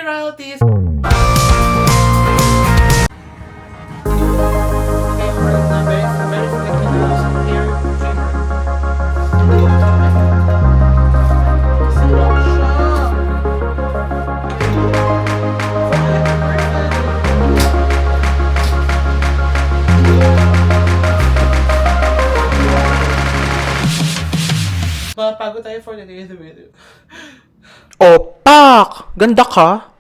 royalties! Mapago tayo for today's video. Opak! Ganda ka?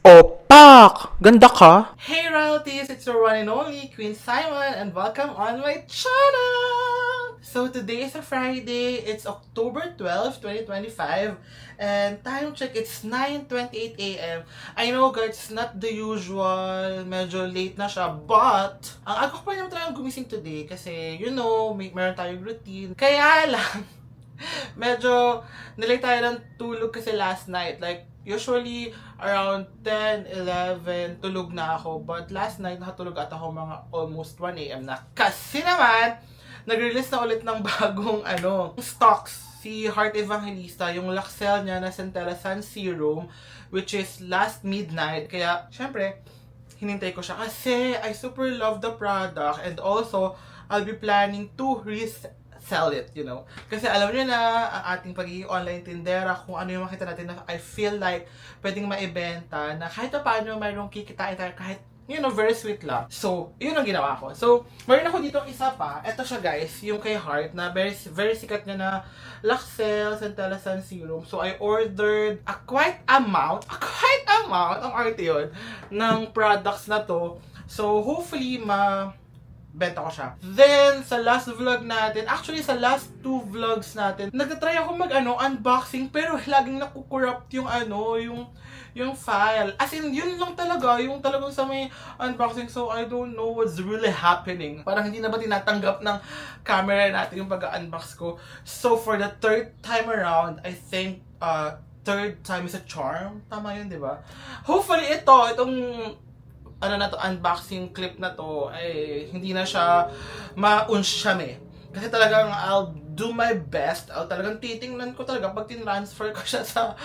Opak! Ganda ka? Hey royalties, it's your one and only Queen Simon and welcome on my channel! So today is a Friday, it's October 12, 2025 and time check, it's 9:28 a.m. I know guys, it's not the usual, medyo late na siya, but ang aga ko pa naman talagang gumising today kasi you know, meron tayong routine. Kaya lang, medyo nilay tayo ng tulog kasi last night. Like, usually around 10, 11, tulog na ako. But last night, nakatulog at ako mga almost 1 a.m. na. Kasi naman, nag-release na ulit ng bagong stocks. Si Heart Evangelista, yung Laxel niya na Centella Sun Serum, which is last midnight. Kaya, syempre, hinintay ko siya kasi I super love the product and also, I'll be planning to sell it, you know. Kasi alam niyo na, ang ating pagiging online tindera, kung ano yung makita natin na I feel like pwedeng maibenta, na kahit pa paano mayroong kikitain tayo kahit, you know, very sweet lang. So, yun ang ginawa ko. So, mayroon ako dito isa pa. Ito siya guys, yung kay Heart, na very sikat niya na Laxel Centella Sun Serum. So, I ordered a quite amount, ang arte yun, ng products na to. So, hopefully, benta ko siya. Then, sa last vlog natin, actually sa last 2 vlogs natin, nagtatry ako unboxing, pero laging nakukorrupt yung file. As in, yun lang talaga, yung talagang sa may unboxing. So, I don't know what's really happening. Parang hindi na ba tinatanggap ng camera natin yung pag-unbox ko. So, for the 3rd time around, I think, 3rd time is a charm. Tama yun, di ba? Hopefully, itong unboxing clip na to ay hindi na siya maunsyame. Kasi talagang I'll do my best. I'll talagang titingnan ko talaga pag tin-transfer ko siya sa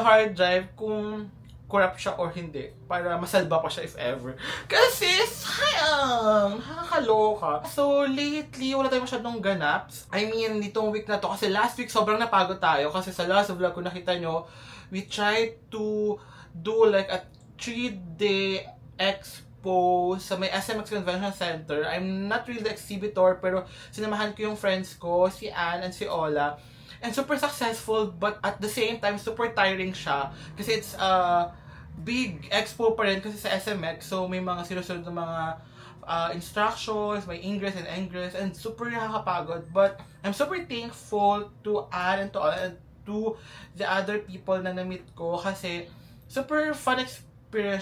hard drive kung corrupt siya or hindi. Para masalba pa siya if ever. Kasi sayang! Nakakaloka. So lately, wala tayong masyadong ganaps. I mean, nitong week na to. Kasi last week sobrang napagod tayo. Kasi sa last vlog kung nakita nyo, we tried to do like a 3-day expo sa may SMX Convention Center. I'm not really the exhibitor, pero sinamahan ko yung friends ko, si Anne and si Ola. And super successful, but at the same time, super tiring siya. Kasi it's a big expo pa rin kasi sa SMX. So may mga sinusunod na mga instructions, may ingress and egress, and super nakakapagod. But I'm super thankful to Anne and to Ola and to the other people na na-meet ko kasi super fun experience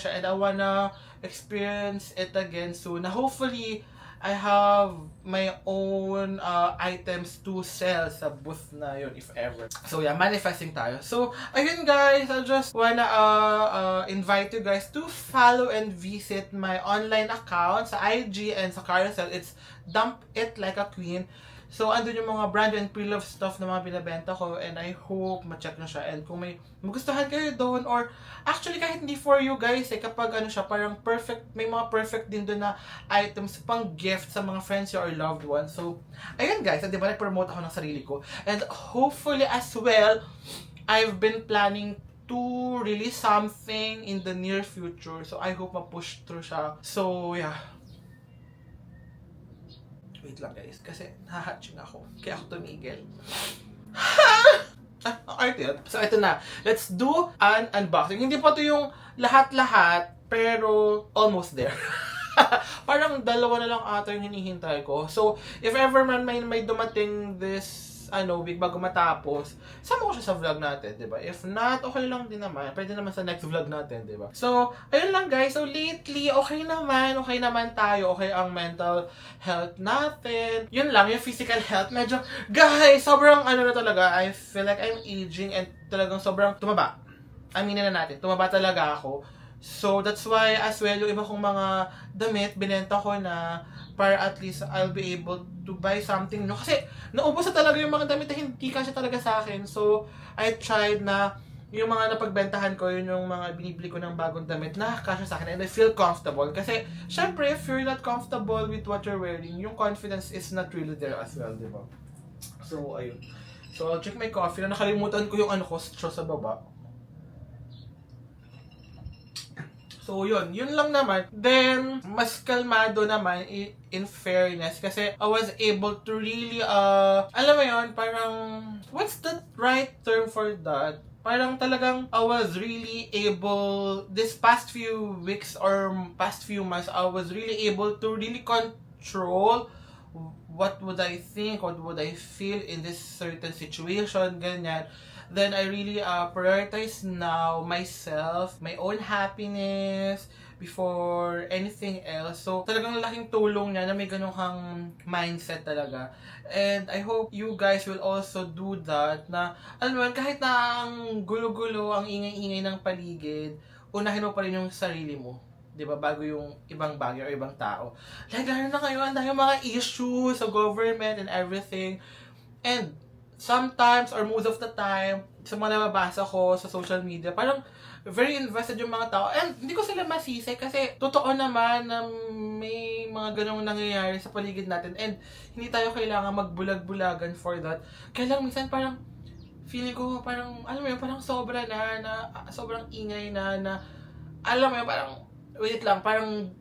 siya and I wanna experience it again soon. Na hopefully, I have my own items to sell sa booth na yun, if ever. So yeah, manifesting tayo. So, ayun guys, I just wanna invite you guys to follow and visit my online account sa IG and sa Carousel. It's Dump It Like a Queen. So, andun yung mga brand and pre-love stuff na mga binabenta ko and I hope ma-check na siya. And kung may magustuhan kayo doon or actually kahit hindi for you guys kapag siya parang perfect, may mga perfect din doon na items pang gift sa mga friends or loved ones. So, ayun guys, di ba nag-promote ako ng sarili ko. And hopefully as well, I've been planning to release something in the near future. So, I hope ma-push through siya. So, yeah. Wait lang guys, kasi nahatching ako. Kaya ako tumigil. Ang art yun. So, ito na. Let's do an unboxing. Hindi pa to yung lahat-lahat, pero almost there. Parang dalawa na lang ata yung hinihintay ko. So, if ever man may dumating this week bago matapos, sama ko siya sa vlog natin, di ba? If not, okay lang din naman. Pwede naman sa next vlog natin, di ba? So, ayun lang guys. So, lately, okay naman tayo. Okay ang mental health natin. Yun lang, yung physical health. Medyo, guys, sobrang na talaga. I feel like I'm aging and talagang sobrang tumaba. Aminin na natin, tumaba talaga ako. So, that's why as well, yung iba kong mga damit, binenta ko na para at least I'll be able to buy something new. Kasi, naubos na talaga yung mga damit na hindi kasi talaga sa akin. So, I tried na yung mga napagbentahan ko, yun yung mga binibili ko ng bagong damit na kasya sa akin and I feel comfortable. Kasi, syempre, if you're not comfortable with what you're wearing, yung confidence is not really there as well, di ba? So, ayun. So, I'll check my coffee na nakalimutan ko yung straw sa baba. So, yun lang naman. Then, mas kalmado naman in fairness kasi I was able to really, alam mo yun, parang, what's the right term for that? Parang talagang I was really able, this past few weeks or past few months, I was really able to really control what would I think, what would I feel in this certain situation, ganyan. Then I really prioritize now myself, my own happiness before anything else. So talagang laking tulong niya na may ganun kang mindset talaga. And I hope you guys will also do that na, alam mo, kahit na ang gulo-gulo, ang ingay-ingay ng paligid, unahin mo pa rin yung sarili mo. 'Di ba, bago yung ibang bagay o ibang tao. Like, lalo na ngayon, dahil mga issues sa government and everything. And sometimes or most of the time, sa mga nababasa ko sa social media, parang very invested yung mga tao. And hindi ko sila masisi kasi totoo naman na may mga ganong nangyayari sa paligid natin. And hindi tayo kailangan magbulag-bulagan for that. Kaya lang minsan parang feeling ko parang, alam mo yun, parang sobra na sobrang ingay na, alam mo yun, parang, wait lang, parang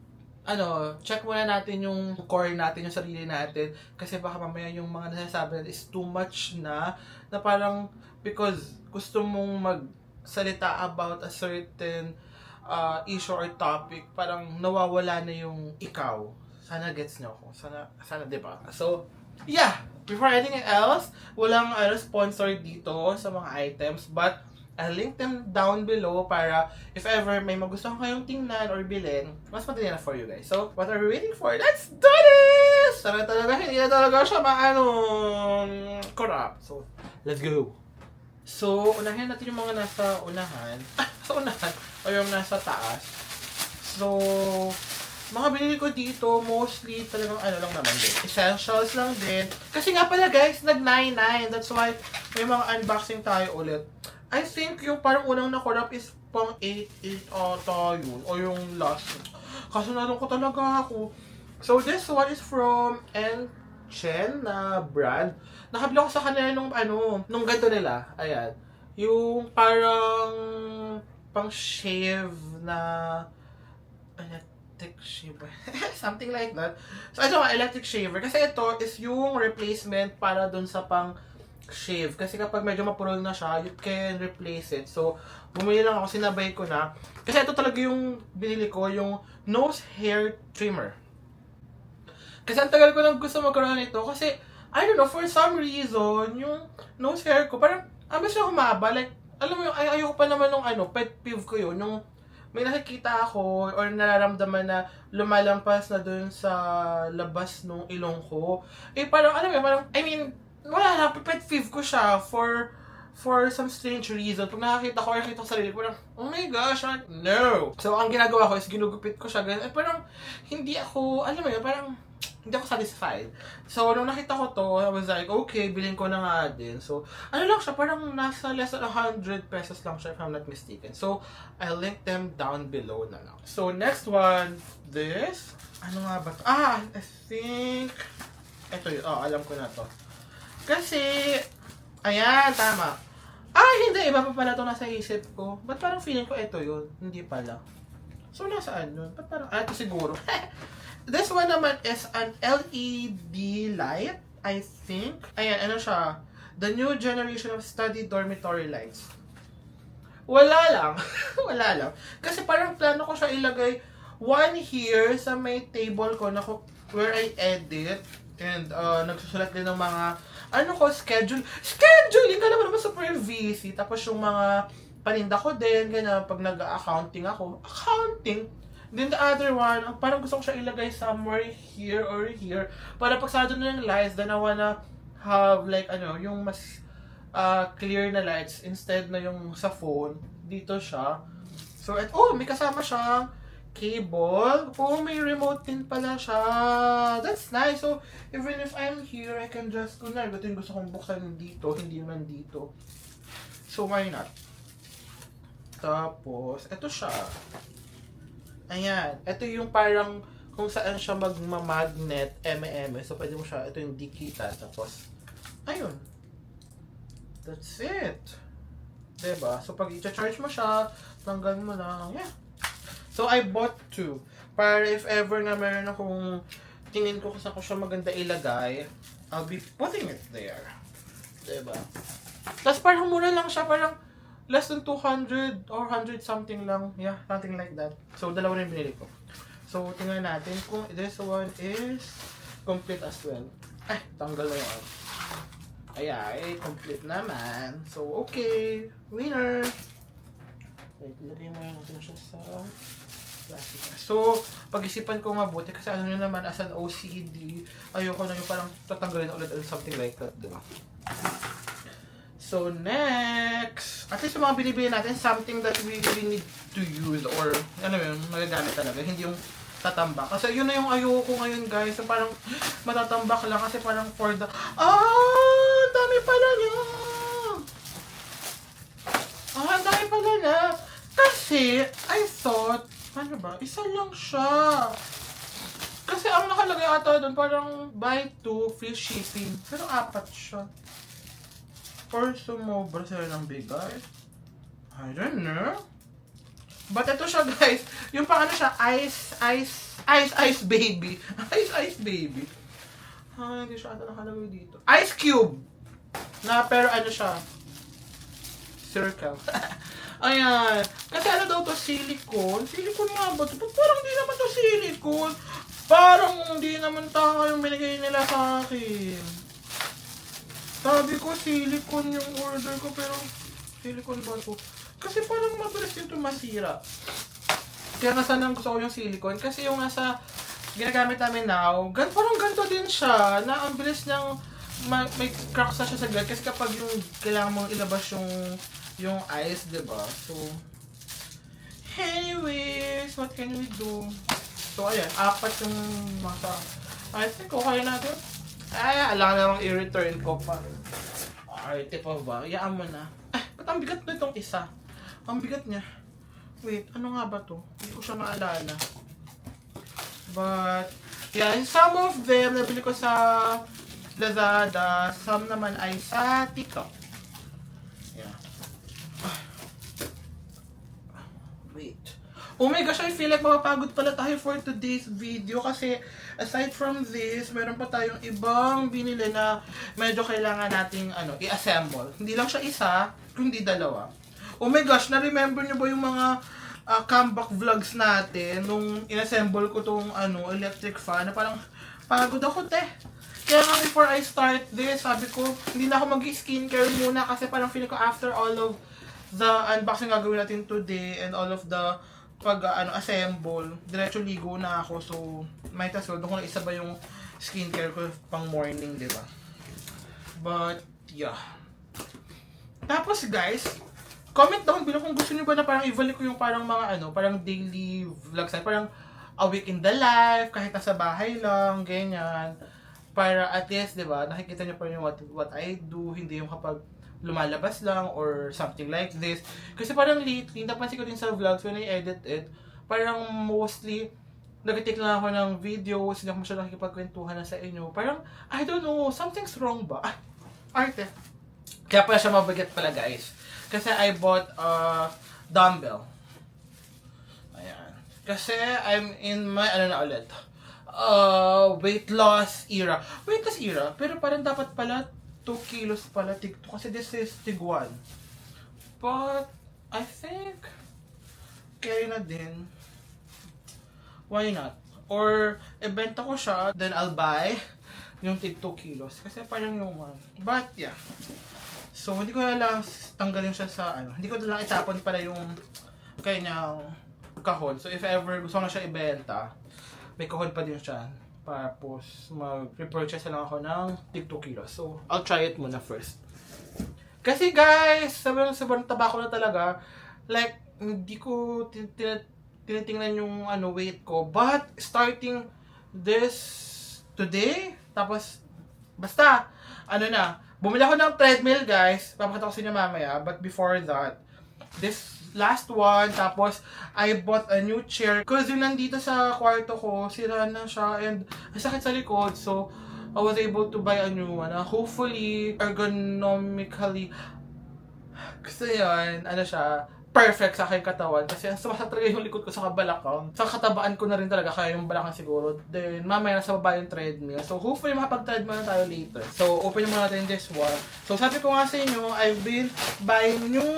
check muna natin yung core natin, yung sarili natin. Kasi baka mamaya yung mga nasasabi natin is too much na parang because gusto mong magsalita about a certain issue or topic, parang nawawala na yung ikaw. Sana gets nyo ako. Sana diba? So, yeah. Before anything else, walang sponsor dito sa mga items, but I'll link them down below para if ever may magustuhan kayong tingnan or bilhin, mas madali na for you guys. So, what are we waiting for? Let's do this! Sana talaga, hindi na talaga siya corrupt. So, let's go! So, unahin natin yung mga nasa unahan. Sa unahan, o yung nasa taas. So, mga binili ko dito, mostly talagang lang naman din. Essentials lang din. Kasi nga pala guys, nag-99. That's why may mga unboxing tayo ulit. I think yung parang unang na-corrupt is pang 8 ata yun. O yung last. Kaso nalungkot talaga ako. So this one is from Chen na brand. Nakabili ako sa kanila nung ganito nila. Ayan. Yung parang pang shave na electric shaver. Something like that. So ito nga, electric shaver. Kasi ito is yung replacement para dun sa pang shave. Kasi kapag medyo mapurol na siya, you can replace it. So, bumili lang ako, sinabay ko na. Kasi ito talaga yung binili ko, yung nose hair trimmer. Kasi ang tagal ko lang gusto magkaroon nito. Kasi, I don't know, for some reason, yung nose hair ko, parang, ambas na humaba. Like, alam mo yung, ayoko pa naman nung pet peeve ko yun. Nung may nakikita ako, or nararamdaman na lumalampas na dun sa labas nung ilong ko. Parang, alam mo, parang, wala lang, pet peeve ko siya for some strange reason. Pag nakakita ko sarili ko, parang, oh my gosh, no! So, ang ginagawa ko is ginugupit ko siya, ganun. Parang, hindi ako, alam mo yun, parang, hindi ako satisfied. So, nung nakita ko to, I was like, okay, bilhin ko na nga din. So, lang siya, parang nasa less than 100 pesos lang siya, if I'm not mistaken. So, I'll link them down below na lang. So, next one, this. Ano nga ba to? I think, ito yun. Alam ko na to. Kasi, ayan, tama. Hindi. Iba pa pala ito nasa isip ko. Ba't parang feeling ko ito yun? Hindi pala. So, nasaan yun? Ba't parang, ito siguro. This one naman is an LED light, I think. Ayan, siya? The new generation of study dormitory lights. Wala lang. Wala lang. Kasi parang plano ko siya ilagay one here sa may table ko na where I edit. And nagsusulat din ng mga scheduling ka naman super busy. Tapos yung mga paninda ko din, ganyan, pag nag-accounting ako, accounting. Then the other one, parang gusto ko siya ilagay somewhere here or here. Para pag sarado na yung lights, then I wanna have like, yung mas clear na lights instead na yung sa phone. Dito siya. So, may kasama siyang cable. May remote din pala siya. That's nice. So, even if I'm here, I can just, ito yung gusto kong buksan dito, hindi naman dito. So, why not? Tapos, ito siya. Ayan. Ito yung parang kung saan siya magma-magnet, So, pwede mo siya, ito yung dikita. Tapos, ayun. That's it. Diba? So, pag i-charge mo siya, tanggal mo lang. Yeah. So, I bought 2. Para if ever na meron akong tingin ko kung saan ko siya maganda ilagay, I'll be putting it there. Diba? Tapos parang mura lang siya. Parang less than 200 or 100 something lang. Yeah, something like that. So, dalawa rin binili ko. So, tingnan natin kung this one is complete as well. Ay, tanggal na yung Ayan, complete naman. So, okay. Winner! Wait, lagay mo natin siya sa plastic. So, pag-isipan ko mabuti kasi ano nyo naman as an OCD, ayoko na yung parang tatanggalin ulit or something like that, diba? So, next! At least yung mga binibili natin, something that we really need to use or, magagamit talaga. Hindi yung tatambak. Kasi yun na yung ayoko ngayon, guys. So, parang matatambak lang kasi parang for the... dami pala niya! Ang dami pala na! Kasi, I thought, ano ba? Isa lang siya. Kasi ang nakalagay ata doon, parang buy 2, free shipping. Pero 4 siya. Or sumobra sila ng bigay. I don't know. But ito siya, guys. Yung pang siya, ice baby. Ice baby. Hindi siya ata nakalagay dito. Ice cube! Pero siya? Circle. Ayan. Kasi daw to, silicone. Silicone nga ba to? Ba't parang hindi naman to silicone? Parang hindi naman tama yung binigay nila sa akin. Sabi ko, silicone yung order ko, pero silicone ba to? Kasi parang mabilis yung masira. Kaya sana gusto ko yung silicone. Kasi yung nasa ginagamit namin now, parang ganito din siya. Na ang bilis niyang may cracks na siya sa gilid. Kasi kapag yung kailangan mong ilabas yung ice, diba? So, anyways, what can we do? So, ayan, 4 yung masa. I think okay natin. Alam namang i-return ko pa. Ay, tipo ba? Iyaan mo na. Ba't ang bigat na itong isa? Ang bigat niya. Wait, ano nga ba to? Hindi ko siya maalala. But, yeah, some of them nabili ko sa Lazada. Some naman ay sa TikTok. Yeah. Wait. Oh my gosh, I feel like mapapagod pala tayo for today's video kasi aside from this, meron pa tayong ibang binili na medyo kailangan nating i-assemble. Hindi lang siya isa, kundi 2. Oh my gosh, na-remember niyo ba yung mga comeback vlogs natin nung in-assemble ko tong electric fan na parang pagod ako, Kaya nga before I start this, sabi ko, hindi na ako mag-skincare muna kasi parang feeling ko after all of the unboxing gagawin natin today and all of the assemble, diretso ligo na ako. So, might as well, doon ko na isa ba yung skincare ko pang morning, di ba? But, yeah. Tapos guys, comment down below kung gusto niyo ba na parang i-vlog ko yung parang mga parang daily vlogs, parang a week in the life, kahit nasa bahay lang, ganyan. Para at least, di ba, nakikita niyo pa yung what I do, hindi yung kapag lumalabas lang or something like this. Kasi parang lately, napansin ko din sa vlogs when I edit it, parang mostly, nag-take lang ako ng videos, hindi ako masyadong nakikipagkwentuhan na sa inyo. Parang, I don't know, something's wrong ba? Arte. Kaya pala siya mabigat pala, guys. Kasi I bought a dumbbell. Ayan. Kasi I'm in my, weight loss era. Weight loss era, pero parang dapat pala 2 kilos pala, tig 2, kasi this is tig 1. But, I think, carry na din. Why not? Or, ibenta ko siya, then I'll buy yung tig 2 kilos. Kasi parang yung but yeah. So, hindi ko na lang tanggalin siya sa hindi ko na lang itapon pala yung kanyang kahon. So, if ever gusto ko na siya ibenta, may kahon pa din siya. Tapos, mag-repurchase lang ako ng tig 2 kilos. So, I'll try it muna first. Kasi guys, sobrang taba ko na talaga. Like, hindi ko tinitingnan yung weight ko. But, starting this today, tapos, basta, bumili ako ng treadmill guys. Papakita ko sa inyo mamaya. But before that, this last one, tapos, I bought a new chair. Because yung nandito sa kwarto ko, sira na siya and ang sakit sa likod. So, I was able to buy a new one. Hopefully, ergonomically, kasi yun, siya, perfect sa aking katawan. Kasi sumasakit talaga yung likod ko sa kabalakang. Sa katabaan ko na rin talaga, kaya yung balakang siguro. Then, mamaya nasa baba yung treadmill. So, hopefully makapag-treadmill na tayo later. So, open muna natin this one. So, sabi ko nga sa inyo, I've been buying new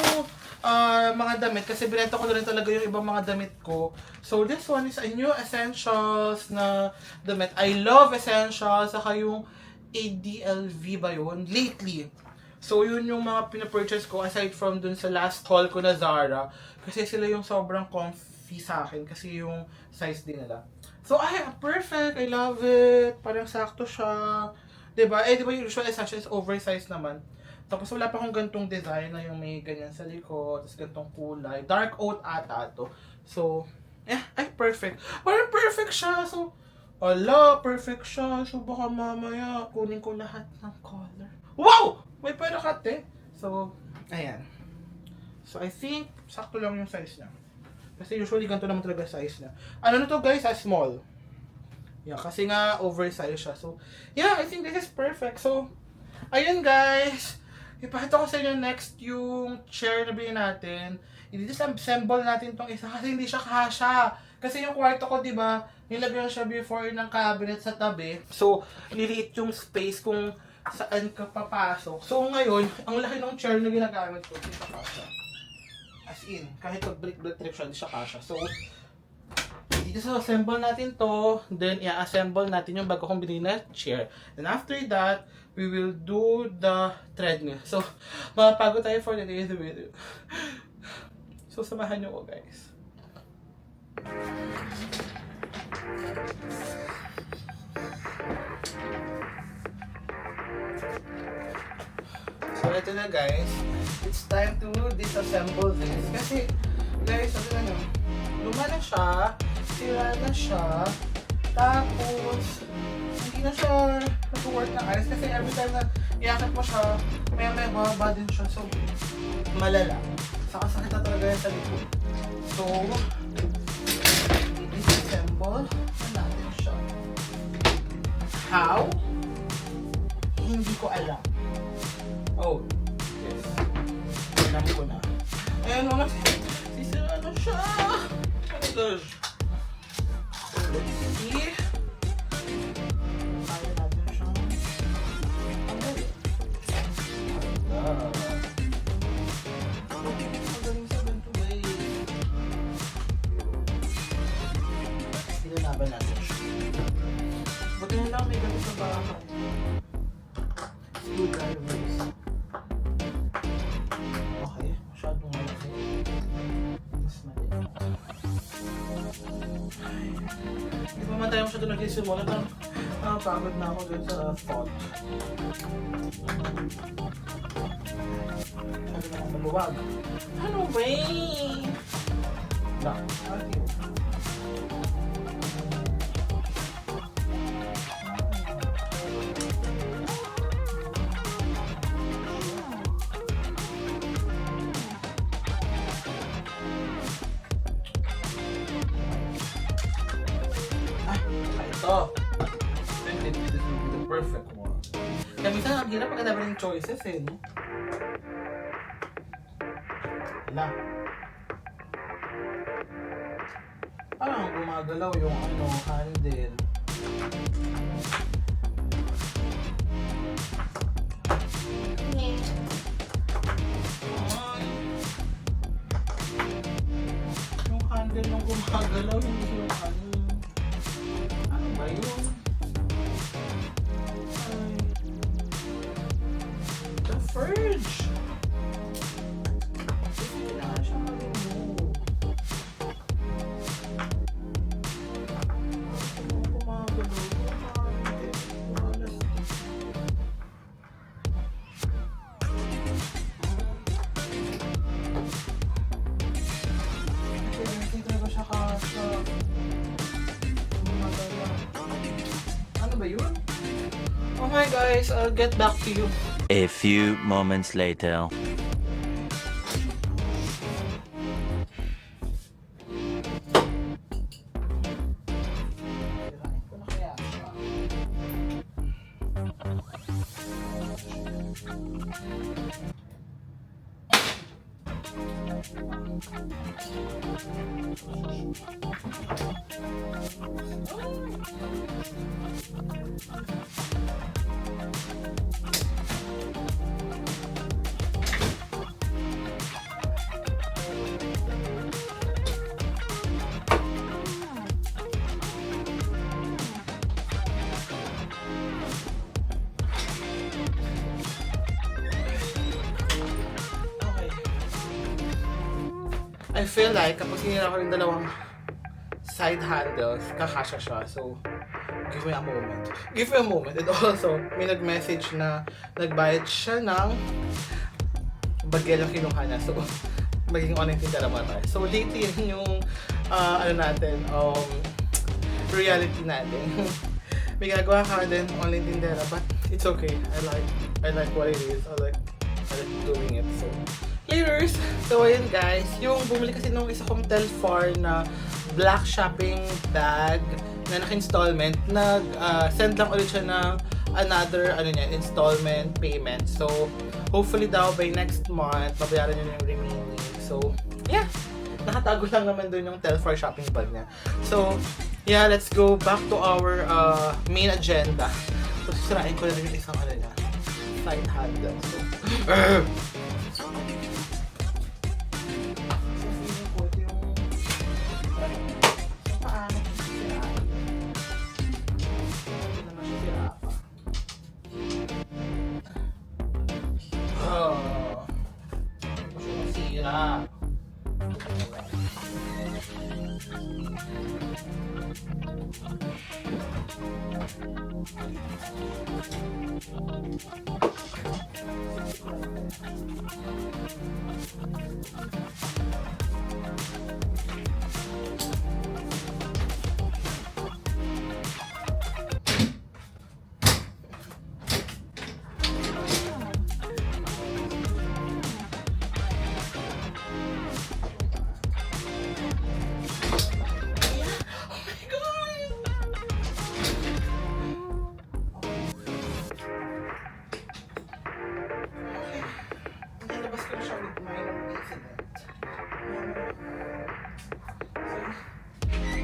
mga damit kasi binenta ko na rin talaga yung ibang mga damit ko. So, this one is a new essentials na damit. I love essentials. Saka yung ADLV ba yun? Lately. So, yun yung mga pinapurchase ko aside from dun sa last haul ko na Zara. Kasi sila yung sobrang comfy sa akin kasi yung size din nila. So, perfect. I love it. Parang sakto siya. Diba? Diba yung usual essentials oversized naman. Tapos wala pa akong gantong design na yung may ganyan sa likod, tapos gantong kulay. Dark oat ata to. So, perfect. Parang perfect siya. So, perfect siya. So, baka mamaya kunin ko lahat ng color. Wow! May panakat eh. So, ayan. So, I think, sakto lang yung size niya. Kasi usually ganito naman talaga size niya. Ano na to guys? Small. Yeah, kasi nga oversized siya. So, yeah, I think this is perfect. So, ayun guys. Ipakita ko sa inyo next yung chair na bilhin natin. I-disassemble natin tong isa kasi hindi siya kasha. Kasi yung kwarto ko, di ba, nilagyan siya before ng cabinet sa tabi. So, liliit yung space kung saan ka papasok. So, ngayon, ang laki ng chair na ginagamit ko, hindi siya kasha. As in, kahit mag-break trip siya, hindi siya kasha. So, i-disassemble natin to, then i-assemble natin yung bago kong binili na chair. And after that, we will do the treadmill. So, mapagod tayo for today's video. So, samahan nyo ko, guys. So, ito na guys. It's time to disassemble this. Kasi, guys, sabi nyo, luma na siya, sira na siya, tapos, hindi na siya nag-work na ayos kasi every time na iakit mo siya, may bababa din siya. So, malala. Sakasakit na talaga yan sa likod. So, i-disassemble natin siya. How? Hindi ko alam. Oh, yes. Alam ko na. Ayan mga sisira na siya. Oh my gosh. So, let's see. Kaya natin siya. Magaling sa ganito way. Pinanaban natin siya. Buti na lang may ganito sa bahay. Screwdrivers. Okay, masyadong malaki. Mas mali. Hindi pa man tayo masyado nagsisimula. Nakapagod na ako dun sa spot. Ano na ang maluwag? Ano ba eh? Lang. Ito. This will be the perfect one. Kaya minsan ang hirap pagkadami ng choices eh, no? Wala. Parang gumagalaw yung handle. Ay. Yung handle nung gumagalaw, hindi yung ano ba yun? Okay guys, I'll get back to you. A few moments later. Okay. I feel like kapag sinira ko yung dalawang side handles, kakasya siya. So, give me a moment. Give me a moment. And also, may nag-message na nagbayad siya ng bagyang kinuha niya. So, magiging online tindera mo tayo. So, lately yun yung reality natin. May gagawa ka din online tindera, but it's okay. I like what it is. I like doing it. So, laters! So, ayun guys, yung bumili kasi nung isa kong Telfar na black shopping bag na naka-installment, nag-send lang ulit siya ng another installment payment. So, hopefully daw by next month, mabayaran niya yung remaining. So, yeah. Nakatago lang naman dun yung Telfar shopping bag niya. So, yeah, let's go back to our main agenda. So, sisirain ko na rin yung isang side handle. So,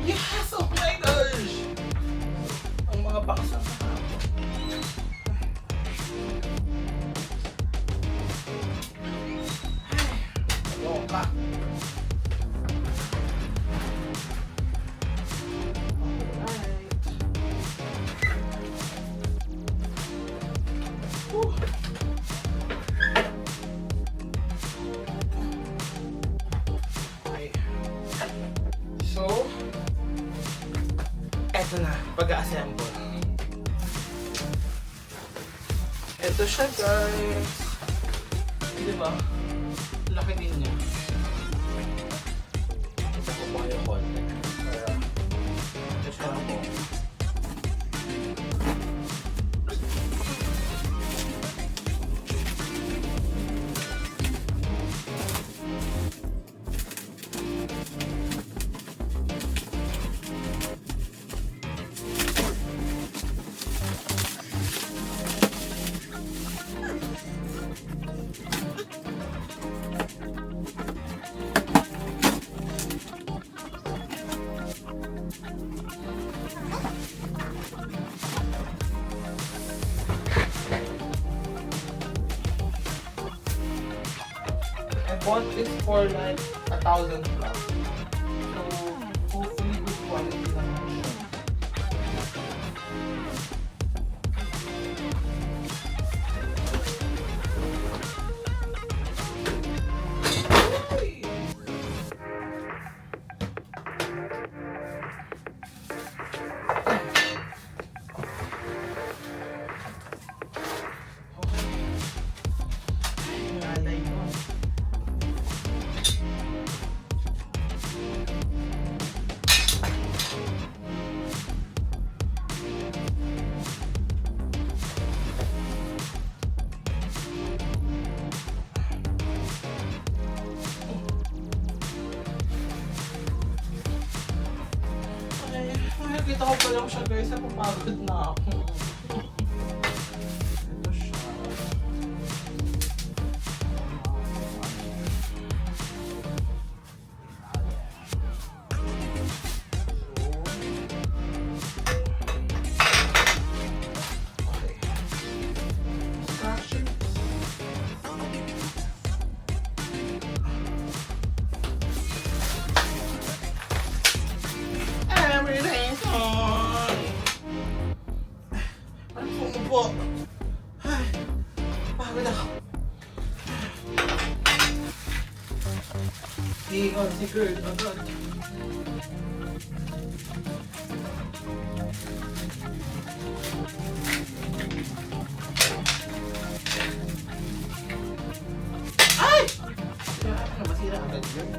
yes! Oh my gosh! Ang mga box ng kahapon. Ay, loka. So, eto na, pag-assemble. Eto siya guys. Diba? Laki din niya. Ito ko pa yung konti. Para, ito siya lang po. Bought this for like 1,000 plus. So, hopefully good quality naman siya. nakikita ko pa lang siya guys, napapagod na ako. Ito siya. Okay. Instructions. Everything's on. Ano pumupo? Ay, pagod ako. Ingon si girl agad. Ay! Ano, masira agad yun?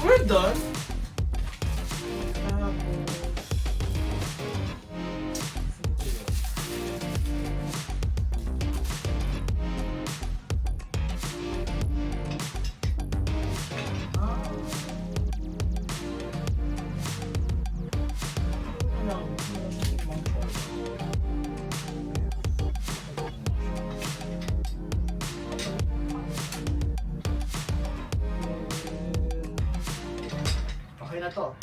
We're done. Okay na to.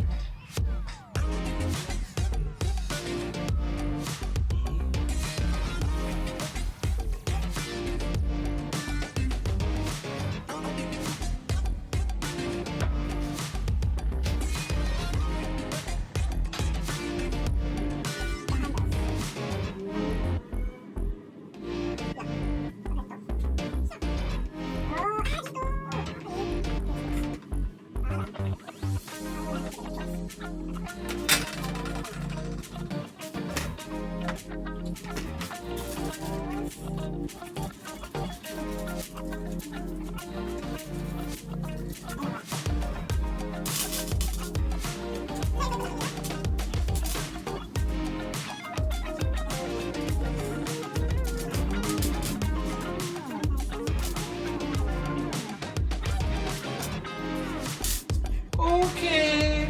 Okay.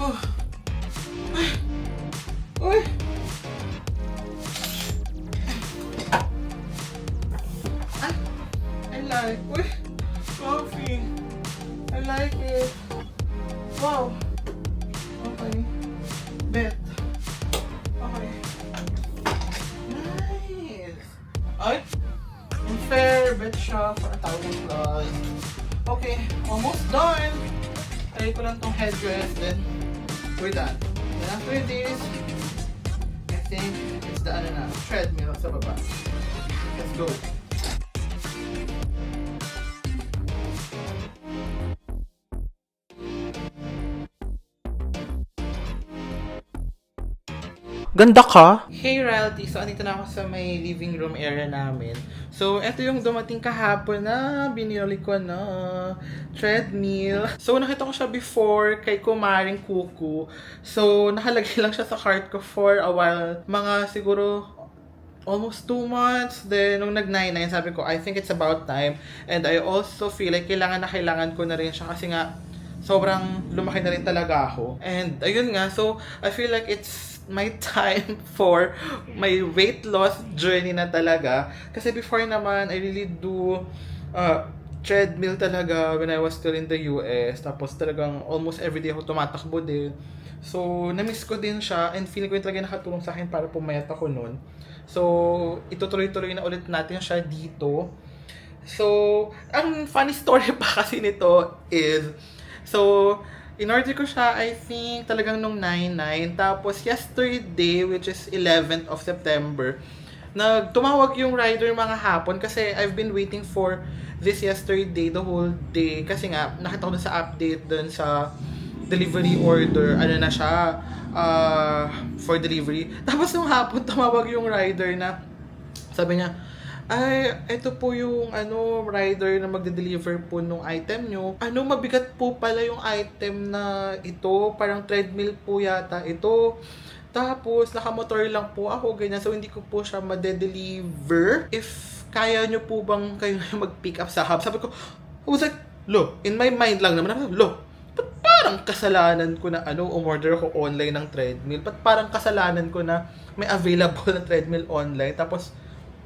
Oh. Uy! I like. Uy! Coffee. I like it. Wow. Okay. Bet. Okay. Nice. Ay! Fair bet siya for 1,000 plus. Okay. Almost done. Try ko lang tong headdress then we're done. And after this, I think it's the treadmill sa baba. Let's go. Ganda ka? Hey Realty, so andito na ako sa may living room area namin. So, eto yung dumating kahapon na binili ko na treadmill. So, nakita ko siya before kay Kumaring Kuku. So, nakalagay lang siya sa cart ko for a while. Mga siguro almost 2 months. Then, nung nag-99, sabi ko, I think it's about time. And I also feel like kailangan ko na rin siya kasi nga sobrang lumaki na rin talaga ako. And ayun nga, so I feel like it's my time for my weight loss journey na talaga. Kasi before naman, I really do treadmill talaga when I was still in the US. Tapos talagang almost everyday ako tumatakbo din. So, na-miss ko din siya and feeling ko yung talaga nakatulong sa akin para pumayat ako nun. So, itutuloy-tuloy na ulit natin siya dito. So, ang funny story pa kasi nito is, so, in-order ko siya, I think, talagang nung 9/9. Tapos, yesterday, which is 11th of September, tumawag yung rider mga hapon kasi I've been waiting for this yesterday, the whole day. Kasi nga, nakita ko dun sa update dun sa delivery order, ano na siya, for delivery. Tapos, nung hapon, tumawag yung rider na, sabi niya, ay, ito po yung rider na magde-deliver po nung item nyo. Mabigat po pala yung item na ito. Parang treadmill po yata ito. Tapos, nakamotor lang po ako, ganyan. So, hindi ko po siya made-deliver. If kaya nyo po bang kayo mag-pick up sa hub? Sabi ko, I was like, lo, in my mind lang naman, lo, ba't parang kasalanan ko na umorder ko online ng treadmill? Ba't parang kasalanan ko na may available na treadmill online? Tapos,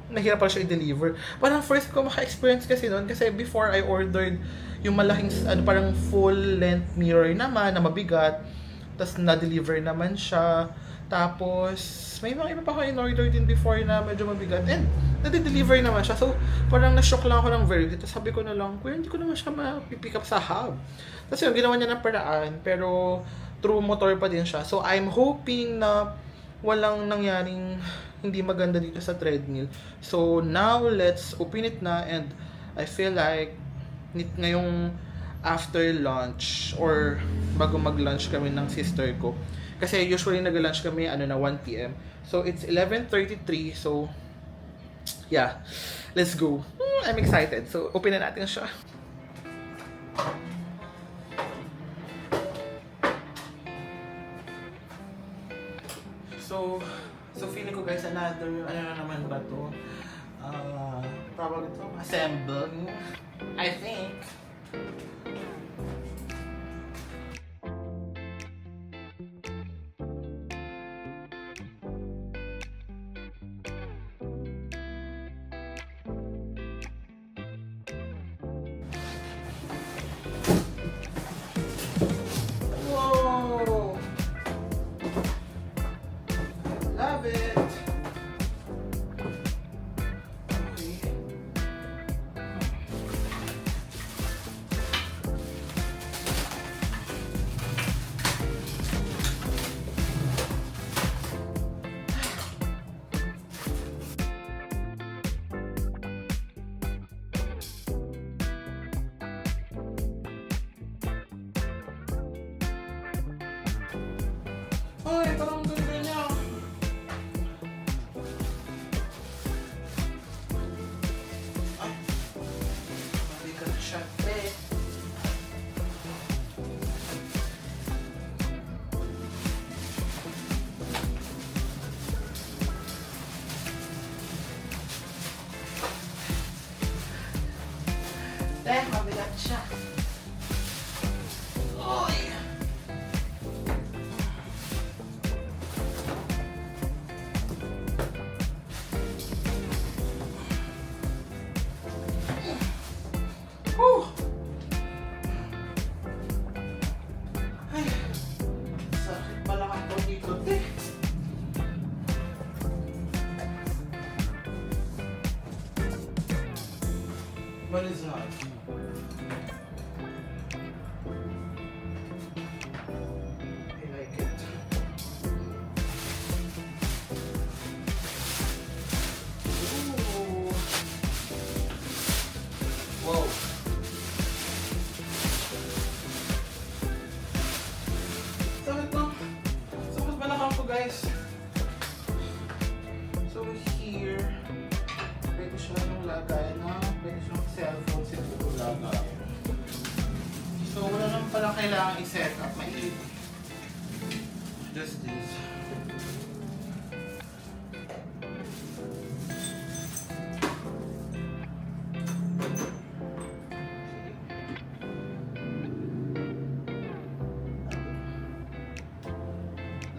nahirap pa siya i-deliver. Parang first ko maka-experience kasi noon kasi before I ordered yung malaking parang full length mirror naman na mabigat. Tapos na-deliver naman siya. Tapos may mga iba pa ako in-order din before na medyo mabigat and na-deliver naman siya. So parang na-shock lang ako ng very. Tapos sabi ko na lang, kuya hindi ko naman siya ma-pick up sa hub. Tapos yun, ginawa niya ng paraan pero through motor pa din siya. So I'm hoping na walang nangyaring hindi maganda dito sa treadmill. So, now, let's open it na and I feel like ngayong after lunch or bago mag-lunch kami ng sister ko. Kasi usually nag-lunch kami 1 PM. So, it's 11:33. So, yeah. Let's go. I'm excited. So, open na natin siya. So feeling ko guys, another, na naman ba to? Probably to assemble, I think. Whoa! Love it! Okay. Ay, parang ganda niya. Ay, mabigat siya. Mabigat siya. Oy! palang kailangan i-set up. Just this.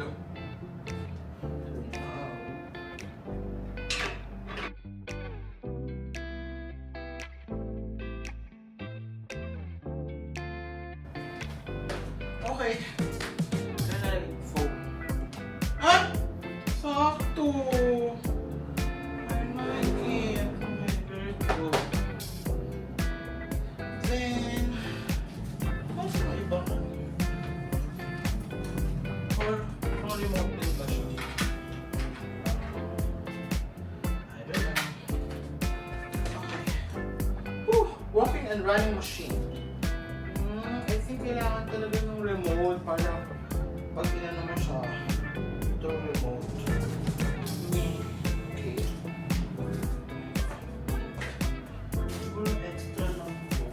Look. Okay. Phone. Ah! Sakto! I like it. Okay, very good. Then, ano sa iba ka? Or, remote din ba siya? I don't know. Okay. Whew! Walking and running machine. I think kailangan talaga ng remote para pag inano mo siya, ito remote. Okay. Siguro extra lang po.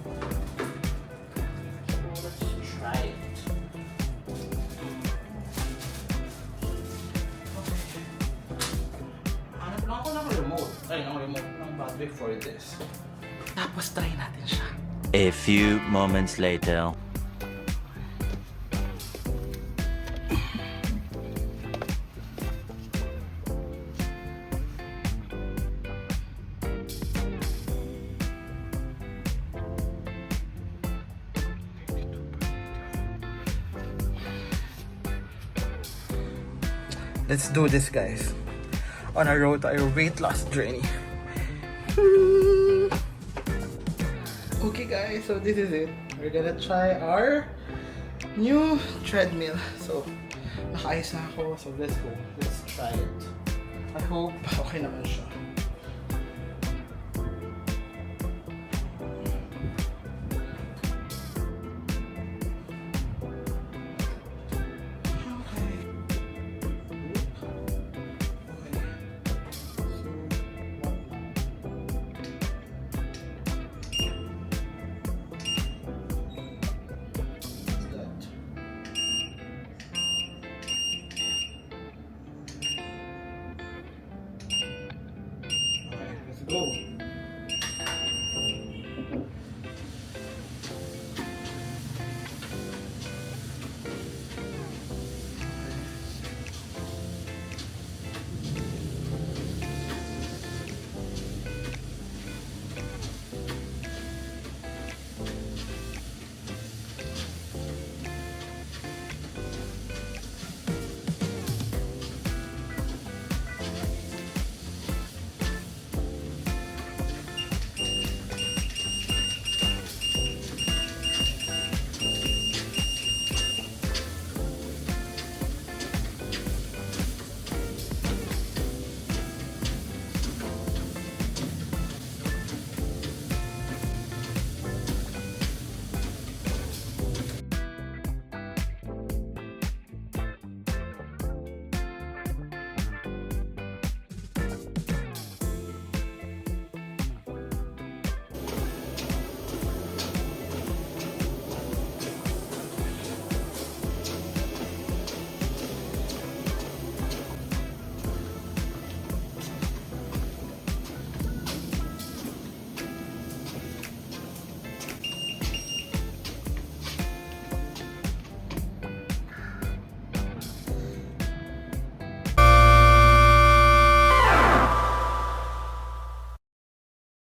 So let's try it. Okay. Hanap lang ako ng remote. Ay, ng remote ng battery for this. Tapos try natin siya. A few moments later. Let's do this, guys. On our road to our weight loss journey. Okay, guys, so this is it. We're gonna try our new treadmill. So, nakaayos na ako. So, let's go. Let's try it. I hope okay naman siya.